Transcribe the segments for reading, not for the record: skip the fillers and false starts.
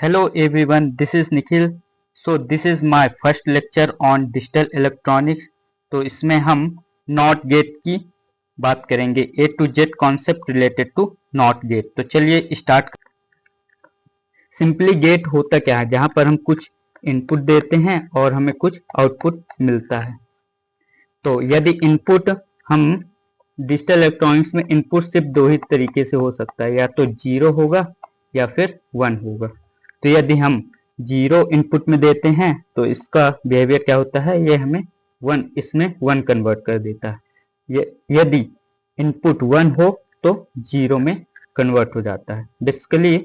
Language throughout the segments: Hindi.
Hello everyone, this is Nikhil. So this is my first lecture on digital electronics. तो इसमें हम नॉट गेट की बात करेंगे, A to Z concept related to not GATE. तो चलिए स्टार्ट। सिंपली गेट होता क्या है, जहां पर हम कुछ इनपुट देते हैं और हमें कुछ आउटपुट मिलता है। तो यदि इनपुट हम डिजिटल इलेक्ट्रॉनिक्स में इनपुट सिर्फ दो ही तरीके से हो सकता है, या तो 0 होगा या फिर 1 होगा। तो यदि हम 0 इनपुट में देते हैं तो इसका बिहेवियर क्या होता है, ये हमें 1 इसमें 1 कन्वर्ट कर देता है। यदि इनपुट 1 हो तो 0 में कन्वर्ट हो जाता है। बेसिकली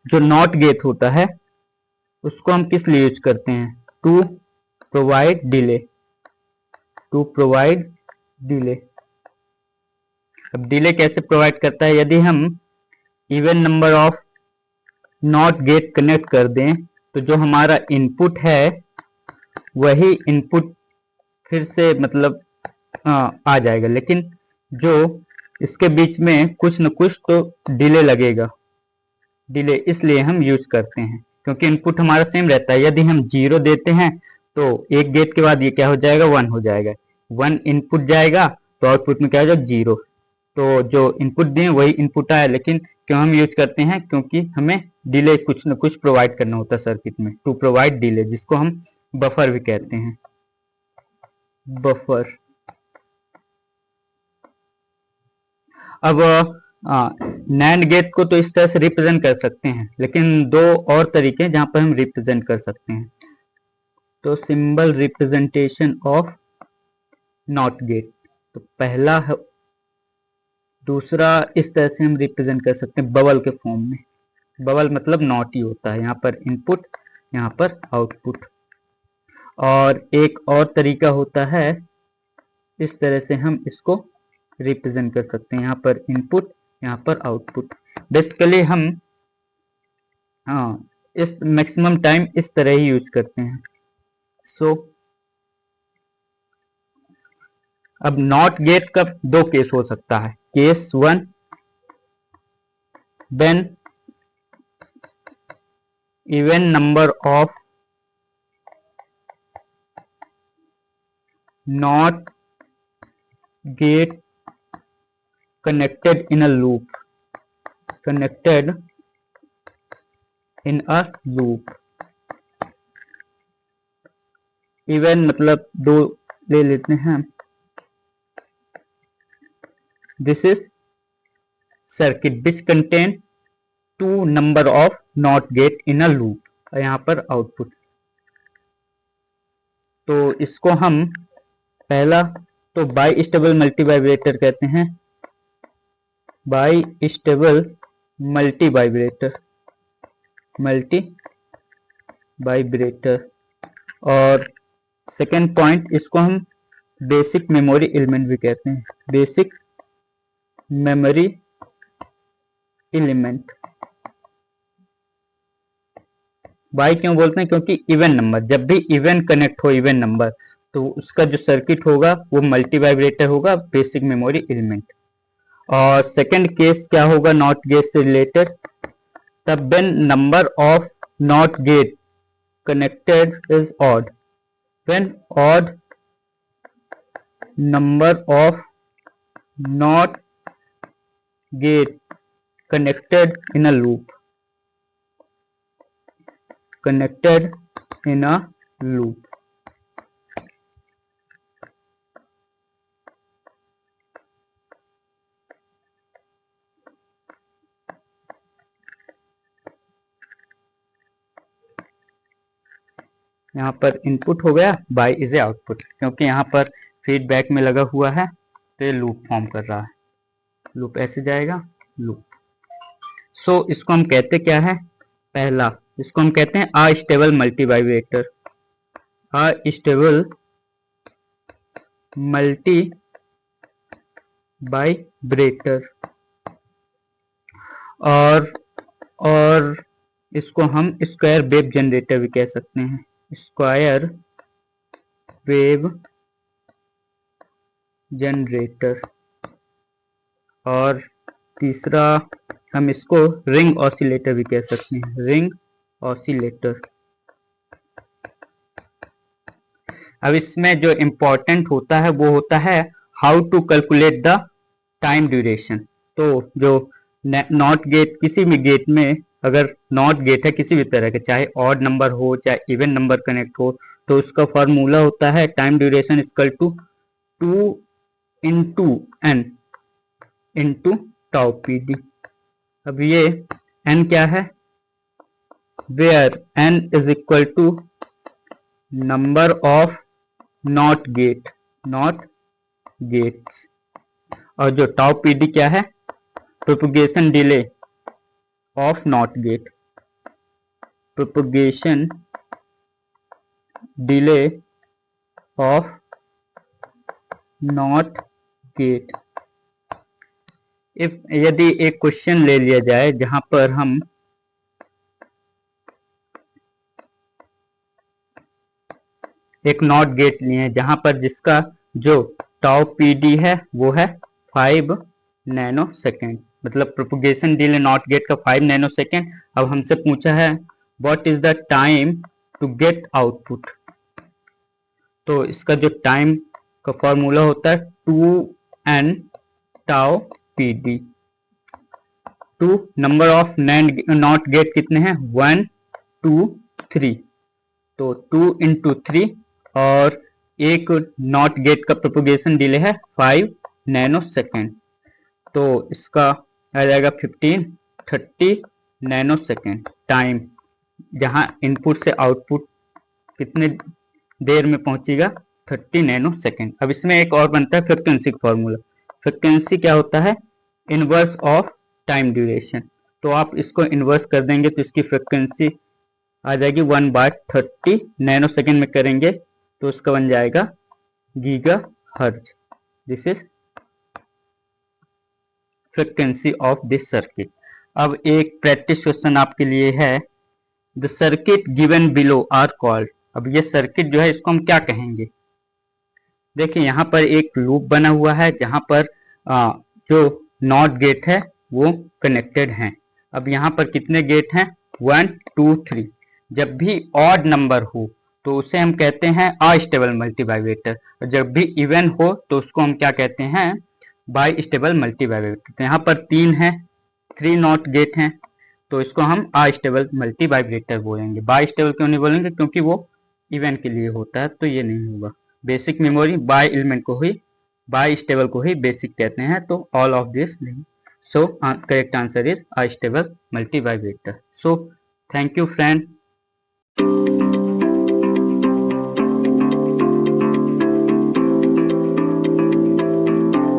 जो नॉट गेट होता है उसको हम किस लिए यूज करते हैं, to provide delay. To provide delay. अब डिले कैसे प्रोवाइड करता है, यदि हम even number of NOT gate connect कर दें तो जो हमारा इनपुट है वही इनपुट फिर से मतलब आ जाएगा, लेकिन जो इसके बीच में कुछ न कुछ तो डिले लगेगा। डिले इसलिए हम यूज करते हैं क्योंकि इनपुट हमारा सेम रहता है। यदि हम 0 देते हैं तो एक गेट के बाद ये क्या हो जाएगा, 1 हो जाएगा। 1 इनपुट जाएगा तो आउटपुट में क्या हो जाएगा, 0। तो जो इनपुट दिए वही इनपुट आया, लेकिन क्यों हम यूज करते हैं, क्योंकि हमें डिले कुछ न कुछ प्रोवाइड करना होता है सर्किट में। टू प्रोवाइड डिले, जिसको हम बफर भी कहते हैं, बफर। अब नैंड गेट को तो इस तरह से रिप्रेजेंट कर सकते हैं, लेकिन दो और तरीके हैं जहां पर हम रिप्रेजेंट कर सकते हैं। तो symbol representation of NOT GATE, तो पहला है। दूसरा इस तरह से हम रिप्रेजेंट कर सकते हैं बबल के फॉर्म में। बबल मतलब नॉट ही होता है, यहाँ पर इनपुट यहाँ पर आउटपुट। और एक और तरीका होता है, इस तरह से हम इसको रिप्रेजेंट कर सकते हैं, यहाँ पर इनपुट यहाँ पर आउटपुट। बेसिकली हम इस मैक्सिमम टाइम इस तरह ही यूज करते हैं। सो अब नॉट गेट का दो केस हो सकता है। Case 1, when even number of NOT gate connected in a loop, connected in a loop। Even मतलब दो ले लेते हैं। This is circuit which contain 2 number of NOT get in a loop. यहाँ पर आउटपुट। तो इसको हम पहला तो बाई स्टेबल मल्टी वाइब्रेटर कहते हैं, by stable multi vibrator, multi vibrator. और सेकेंड पॉइंट, इसको हम बेसिक मेमोरी एलिमेंट भी कहते हैं, बेसिक मेमोरी एलिमेंट। बाई क्यों बोलते हैं, क्योंकि इवन नंबर, जब भी इवन कनेक्ट हो इवन नंबर, तो उसका जो सर्किट होगा वो मल्टी वाइब्रेटर होगा, बेसिक मेमोरी एलिमेंट। और सेकंड केस क्या होगा नॉट गेट से रिलेटेड, तब when number of NOT get connected is odd, when odd number of NOT gate connected in a loop, connected in a loop। यहाँ पर इनपुट हो गया, बाई इज ए आउटपुट, क्योंकि यहाँ पर फीडबैक में लगा हुआ है तो ये लूप फॉर्म कर रहा है। लूप ऐसे जाएगा, लूप। सो इसको हम कहते क्या है, पहला इसको हम कहते हैं astable multi vibrator, astable multi vibrator. और इसको हम स्क्वायर वेव जनरेटर भी कह सकते हैं, स्क्वायर वेव जनरेटर। और तीसरा हम इसको रिंग ऑसिलेटर भी कह सकते हैं, रिंग ऑसिलेटर। अब इसमें जो इम्पोर्टेंट होता है वो होता है how to calculate the time duration. तो जो नॉट गेट, किसी भी गेट में अगर नॉट गेट है किसी भी तरह के, चाहे ऑड नंबर हो चाहे इवन नंबर कनेक्ट हो, तो उसका फॉर्मूला होता है time duration equal to 2 into N into tau P D. अब ये एन क्या है, where N is equal to number of NOT gate और जो टाउ पी डी क्या है, propagation delay of NOT gate, propagation delay of NOT gate. यदि एक क्वेश्चन ले लिया जाए जहां पर हम एक नॉट गेट लिए जहां पर जिसका जो टाउ पी डी है वो है 5 नैनो सेकेंड, मतलब प्रोपगेशन डिले नॉट गेट का 5 नैनो सेकेंड। अब हमसे पूछा है what is the time to get output, तो इसका जो टाइम का फॉर्मूला होता है 2n tau P D. Two number of NOT gate कितने हैं, 1 2 3, तो 2 इंटू 3 और एक नॉट गेट का प्रोपगेशन डिले है 5 नैनो सेकेंड, तो इसका आ जाएगा 30 नैनो सेकेंड टाइम, जहां इनपुट से आउटपुट कितने देर में पहुंचेगा, 30 नैनो सेकेंड। अब इसमें एक और बनता है फ्रीक्वेंसी का फॉर्मूला। फ्रीक्वेंसी क्या होता है, इनवर्स ऑफ टाइम ड्यूरेशन। तो आप इसको इनवर्स कर देंगे तो इसकी फ्रीक्वेंसी आ जाएगी 1/30 नैनो सेकेंड में करेंगे तो उसका बन जाएगा giga hertz. This is frequency of this circuit. अब एक प्रैक्टिस क्वेश्चन आपके लिए है, the circuit given below are called. अब ये सर्किट जो है इसको हम क्या कहेंगे, देखिए यहाँ पर एक लूप बना हुआ है जहां पर जो नॉट गेट है वो कनेक्टेड हैं। अब यहाँ पर कितने गेट हैं, 1 2 3। जब भी ऑड नंबर हो तो उसे हम कहते हैं अस्टेबल मल्टीवाइब्रेटर, और जब भी इवन हो तो उसको हम क्या कहते हैं, बाई स्टेबल मल्टीवाइब्रेटर। तो यहाँ पर 3 है, 3 नॉट गेट हैं, तो इसको हम अस्टेबल मल्टीवाइब्रेटर बोलेंगे। बाई स्टेबल क्यों नहीं बोलेंगे, क्योंकि वो इवन के लिए होता है तो ये नहीं होगा। बेसिक मेमोरी बाई एलिमेंट को ही, बाई स्टेबल को ही बेसिक कहते हैं, तो ऑल ऑफ दिस नहीं। So correct answer is astable multivibrator. So thank you friend.